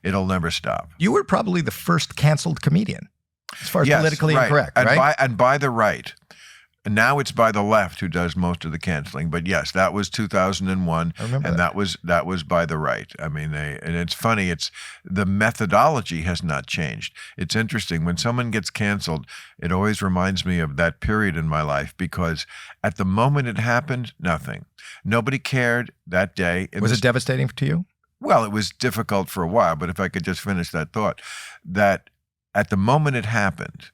It'll never stop. You were probably the first canceled comedian, as far as politically incorrect, and right? By the right. And now it's by the left who does most of the canceling. But yes, that was 2001, I remember and that was by the right. I mean, and it's funny. It's the methodology has not changed. It's interesting when someone gets canceled. It always reminds me of that period in my life because at the moment it happened, nothing. Nobody cared that day. Was it devastating to you? Well, it was difficult for a while. But if I could just finish that thought, that at the moment it happened.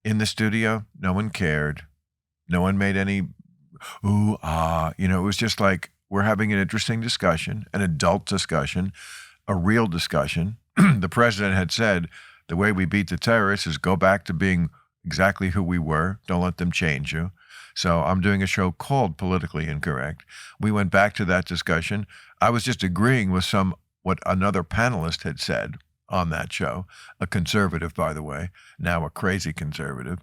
In the studio, no one cared. No one made any ooh, ah. It was just like we're having an interesting discussion, an adult discussion, a real discussion. The president had said, the way we beat the terrorists is go back to being exactly who we were. Don't let them change you. So I'm doing a show called Politically Incorrect. We went back to that discussion. I was just agreeing with what another panelist had said on that show, a conservative, by the way, now a crazy conservative.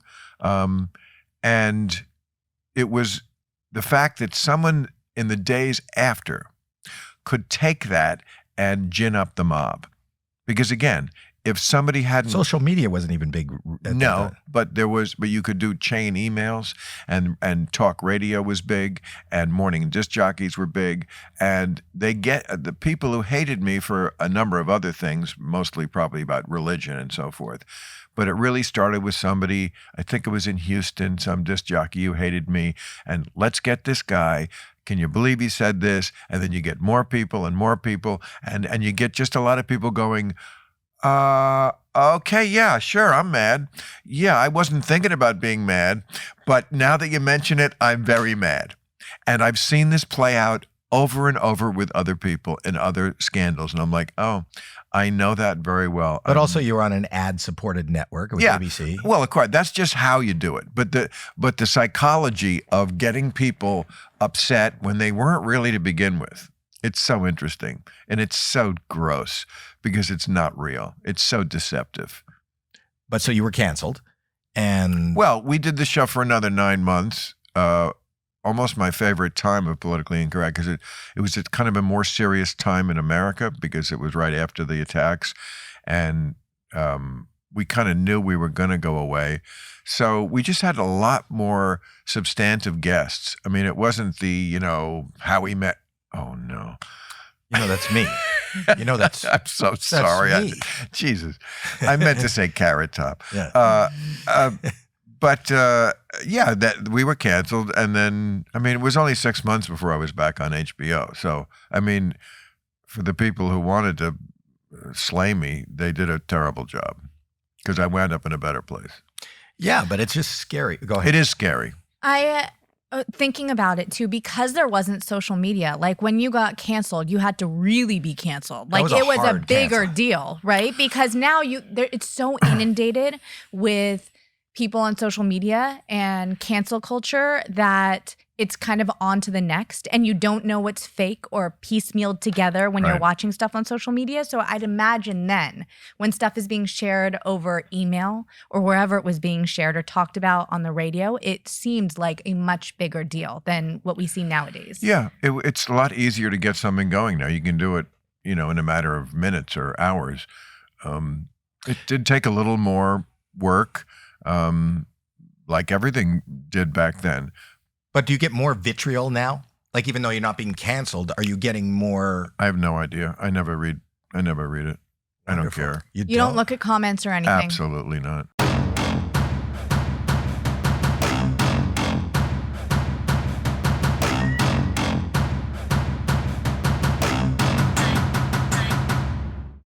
And it was the fact that someone in the days after could take that and gin up the mob. Because again, if somebody hadn't... Social media wasn't even big. No, but you could do chain emails and talk radio was big and morning disc jockeys were big. And the people who hated me for a number of other things, mostly probably about religion and so forth. But it really started with somebody, I think it was in Houston, some disc jockey who hated me. And let's get this guy. Can you believe he said this? And then you get more people and more people. And you get just a lot of people going, okay, yeah, sure, I'm mad. Yeah, I wasn't thinking about being mad, but now that you mention it, I'm very mad. And I've seen this play out over and over with other people in other scandals. And I'm like, oh, I know that very well. But also you were on an ad-supported network with ABC. Well, of course, that's just how you do it. But the psychology of getting people upset when they weren't really to begin with, it's so interesting. And it's so gross because it's not real. It's so deceptive. But so you were canceled and... Well, we did the show for another 9 months. Almost my favorite time of Politically Incorrect because it was kind of a more serious time in America because it was right after the attacks. And we kind of knew we were going to go away. So we just had a lot more substantive guests. I mean, it wasn't the, Howie Met. Oh, no. That's me. That's... I'm so sorry. Jesus. I meant to say Carrot Top. Yeah. But that we were canceled. And then, it was only 6 months before I was back on HBO. So, for the people who wanted to slay me, they did a terrible job because I wound up in a better place. Yeah, but it's just scary. Go ahead. It is scary. Thinking about it too, because there wasn't social media, like when you got canceled, you had to really be canceled. Like it was a bigger deal, right? Because now it's so inundated with people on social media and cancel culture that it's kind of on to the next, and you don't know what's fake or piecemealed together when you're watching stuff on social media. So I'd imagine then when stuff is being shared over email or wherever it was being shared or talked about on the radio, it seemed like a much bigger deal than what we see nowadays. Yeah, it's a lot easier to get something going now. You can do it, in a matter of minutes or hours. It did take a little more work, like everything did back then. But do you get more vitriol now? Like, even though you're not being canceled, are you getting more? I have no idea. I never read it. I don't care. You don't look at comments or anything? Absolutely not.